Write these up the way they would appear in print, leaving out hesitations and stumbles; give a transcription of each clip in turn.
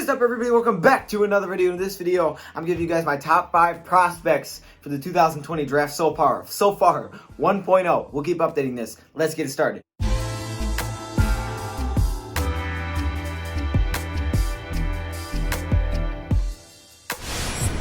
What is up, everybody? Welcome back to another video. In this video, I'm giving you guys my top 5 prospects for the 2020 draft so far 1.0. We'll keep updating this. Let's get it started.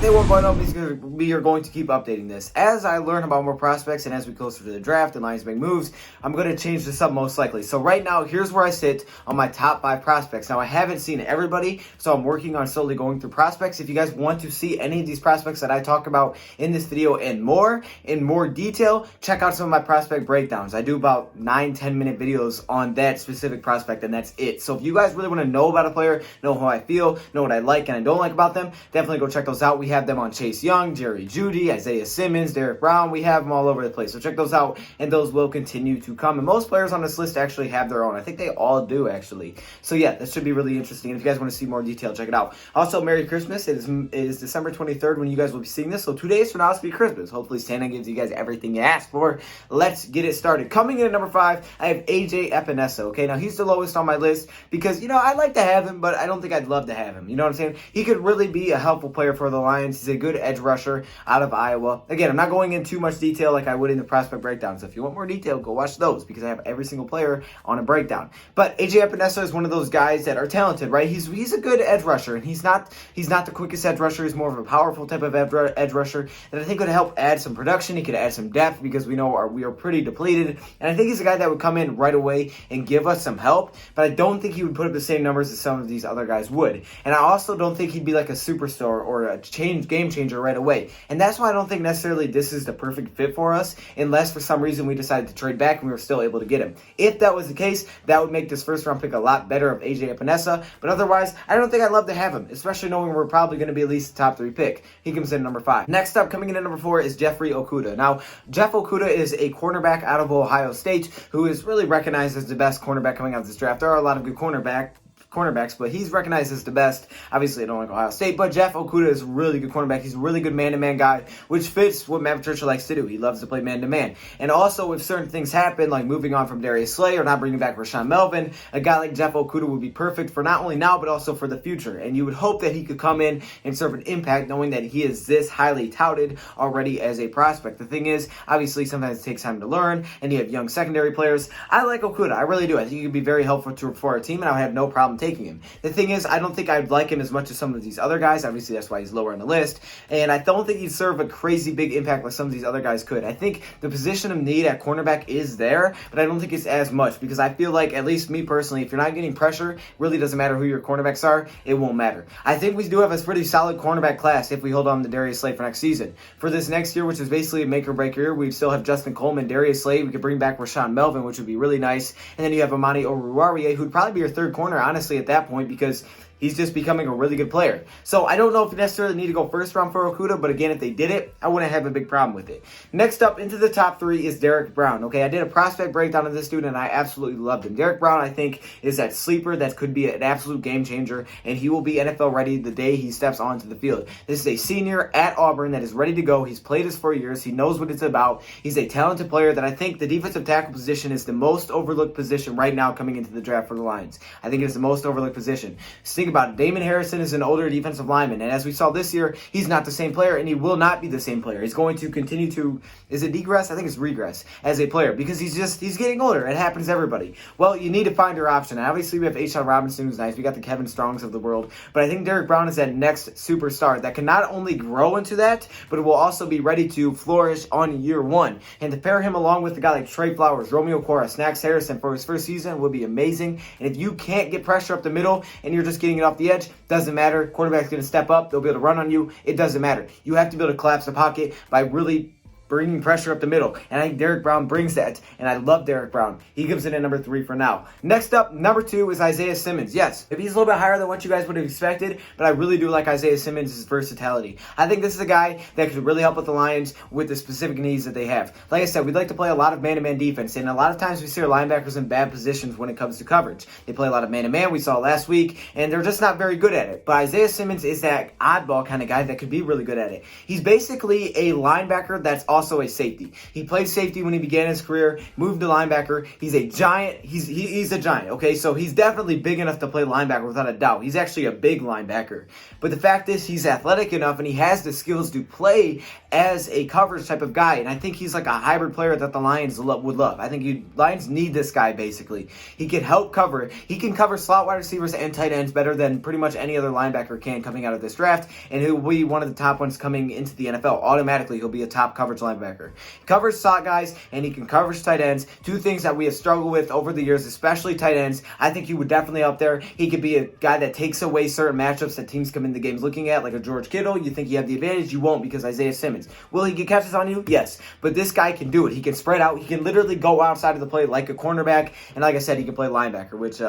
Day 1.0, we are going to keep updating this. As I learn about more prospects and as we closer to the draft and Lions make moves, I'm going to change this up most likely. So right now, here's where I sit on my top 5 prospects. Now, I haven't seen everybody, so I'm working on slowly going through prospects. If you guys want to see any of these prospects that I talk about in this video and more, in more detail, check out some of my prospect breakdowns. I do about 9-10 minute videos on that specific prospect, and that's it. So if you guys really want to know about a player, know how I feel, know what I like and I don't like about them, definitely go check those out. We have them on Chase Young, Jerry Jeudy, Isaiah Simmons, Derrick Brown. We have them all over the place. So check those out, and those will continue to come. And most players on this list actually have their own. I think they all do, actually. So yeah, that should be really interesting. And if you guys want to see more detail, check it out. Also, Merry Christmas. It is December 23rd when you guys will be seeing this. So 2 days from now, it's be Christmas. Hopefully, Santa gives you guys everything you asked for. Let's get it started. Coming in at number 5, I have AJ Epenesa. Okay, now he's the lowest on my list because, you know, I'd like to have him, but I don't think I'd love to have him. You know what I'm saying? He could really be a helpful player for the Lions. He's a good edge rusher out of Iowa. Again, I'm not going into too much detail like I would in the prospect breakdown. So if you want more detail, go watch those because I have every single player on a breakdown. But AJ Epenesa is one of those guys that are talented, right? He's a good edge rusher, and he's not the quickest edge rusher. He's more of a powerful type of edge rusher that I think could help add some production. He could add some depth because we know we are pretty depleted. And I think he's a guy that would come in right away and give us some help. But I don't think he would put up the same numbers as some of these other guys would. And I also don't think he'd be like a superstar or a game changer right away. And that's why I don't think necessarily this is the perfect fit for us unless for some reason we decided to trade back and we were still able to get him. If that was the case, that would make this first round pick a lot better of AJ Epenesa. But otherwise, I don't think I'd love to have him, especially knowing we're probably going to be at least a top 3 pick. He comes in at number 5. Next up, coming in at number 4 is Jeffrey Okudah. Now, Jeff Okudah is a cornerback out of Ohio State who is really recognized as the best cornerback coming out of this draft. There are a lot of good cornerbacks, but he's recognized as the best. Obviously, I don't like Ohio State, but Jeff Okudah is a really good cornerback. He's a really good man-to-man guy, which fits what Matt Patricia likes to do. He loves to play man-to-man. And also, if certain things happen, like moving on from Darius Slay or not bringing back Rashaan Melvin, a guy like Jeff Okudah would be perfect for not only now, but also for the future. And you would hope that he could come in and serve an impact, knowing that he is this highly touted already as a prospect. The thing is, obviously, sometimes it takes time to learn, and you have young secondary players. I like Okudah. I really do. I think he could be very helpful for our team, and I would have no problem taking him. The thing is, I don't think I'd like him as much as some of these other guys. Obviously, that's why he's lower on the list. And I don't think he'd serve a crazy big impact like some of these other guys could. I think the position of need at cornerback is there, but I don't think it's as much because I feel like, at least me personally, if you're not getting pressure, really doesn't matter who your cornerbacks are, it won't matter. I think we do have a pretty solid cornerback class if we hold on to Darius Slay for next season. For this next year, which is basically a make or break year, we still have Justin Coleman, Darius Slay. We could bring back Rashaan Melvin, which would be really nice. And then you have Amani Oruwariye, who'd probably be your third corner, honestly, at that point, because he's just becoming a really good player. So I don't know if you necessarily need to go first round for Okudah, but again, if they did it, I wouldn't have a big problem with it. Next up into the top 3 is Derrick Brown. Okay, I did a prospect breakdown of this dude, and I absolutely loved him. Derrick Brown, I think, is that sleeper that could be an absolute game changer, and he will be NFL ready the day he steps onto the field. This is a senior at Auburn that is ready to go. He's played his 4 years. He knows what it's about. He's a talented player that I think the defensive tackle position is the most overlooked position right now coming into the draft for the Lions. I think it's the most overlooked position. Just think about it. Damon Harrison is an older defensive lineman, and as we saw this year, he's not the same player, and he will not be the same player. He's going to continue to, is it degress? I think it's regress as a player because he's getting older. It happens to everybody. Well, you need to find your option. And obviously, we have A'Shawn Robinson, who's nice. We got the Kevin Strongs of the world, but I think Derrick Brown is that next superstar that can not only grow into that, but it will also be ready to flourish on year 1. And to pair him along with a guy like Trey Flowers, Romeo Cora, Snacks Harrison for his first season would be amazing. And if you can't get pressure up the middle and you're just getting it off the edge, doesn't matter. Quarterback's going to step up. They'll be able to run on you. It doesn't matter. You have to be able to collapse the pocket by really bringing pressure up the middle. And I think Derrick Brown brings that. And I love Derrick Brown. He comes in at number 3 for now. Next up, number 2 is Isaiah Simmons. Yes, if he's a little bit higher than what you guys would have expected, but I really do like Isaiah Simmons' versatility. I think this is a guy that could really help with the Lions with the specific needs that they have. Like I said, we'd like to play a lot of man-to-man defense, and a lot of times we see our linebackers in bad positions when it comes to coverage. They play a lot of man-to-man, we saw last week, and they're just not very good at it. But Isaiah Simmons is that oddball kind of guy that could be really good at it. He's basically a linebacker that's also a safety. He played safety when he began his career, moved to linebacker. He's a giant. He's a giant, okay? So he's definitely big enough to play linebacker without a doubt. He's actually a big linebacker. But the fact is, he's athletic enough and he has the skills to play as a coverage type of guy. And I think he's like a hybrid player that the Lions would love. I think Lions need this guy, basically. He can help cover. He can cover slot wide receivers and tight ends better than pretty much any other linebacker can coming out of this draft. And he'll be one of the top ones coming into the NFL. Automatically, he'll be a top coverage linebacker. He covers slot guys and he can cover tight ends. Two things that we have struggled with over the years, especially tight ends. I think he would definitely up there. He could be a guy that takes away certain matchups that teams come into games looking at, like a George Kittle. You think you have the advantage, you won't because Isaiah Simmons. Will he get catches on you? Yes. But this guy can do it. He can spread out. He can literally go outside of the play like a cornerback. And like I said, he can play linebacker, which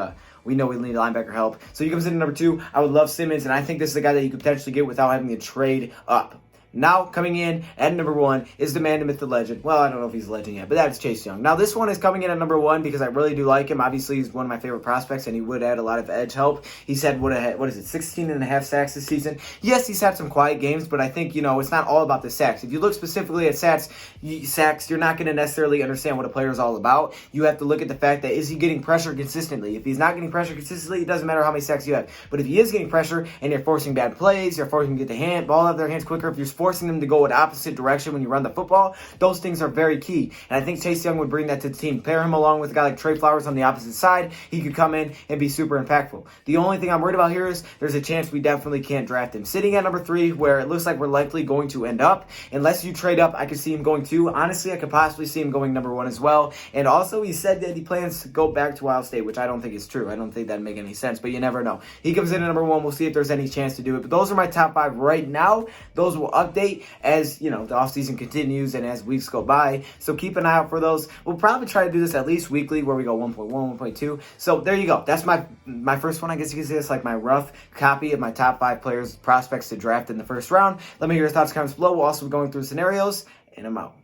we know we need linebacker help. So he comes in at number 2. I would love Simmons, and I think this is a guy that you could potentially get without having to trade up. Now, coming in at number 1 is the man, the myth, the legend. Well, I don't know if he's a legend yet, but that's Chase Young. Now, this one is coming in at number 1 because I really do like him. Obviously, he's one of my favorite prospects, and he would add a lot of edge help. He's had, 16 and a half sacks this season. Yes, he's had some quiet games, but I think, it's not all about the sacks. If you look specifically at sacks, you're not going to necessarily understand what a player is all about. You have to look at the fact that, is he getting pressure consistently? If he's not getting pressure consistently, it doesn't matter how many sacks you have. But if he is getting pressure and you're forcing bad plays, you're forcing them to get the ball out of their hands quicker, if you're forcing them to go in opposite direction when you run the football, those things are very key. And I think Chase Young would bring that to the team. Pair him along with a guy like Trey Flowers on the opposite side. He could come in and be super impactful. The only thing I'm worried about here is there's a chance we definitely can't draft him. Sitting at number 3, where it looks like we're likely going to end up, unless you trade up, I could see him going 2. Honestly, I could possibly see him going number 1 as well. And also, he said that he plans to go back to Ohio State, which I don't think is true. I don't think that'd make any sense, but you never know. He comes in at number 1. We'll see if there's any chance to do it. But those are my top 5 right now. Those will update as, the offseason continues and as weeks go by. So keep an eye out for those. We'll probably try to do this at least weekly where we go 1.1, 1.2. So there you go. That's my first one. I guess you could say it's like my rough copy of my top 5 players, prospects to draft in the first round. Let me hear your thoughts, comments below. We'll also be going through scenarios, and I'm out.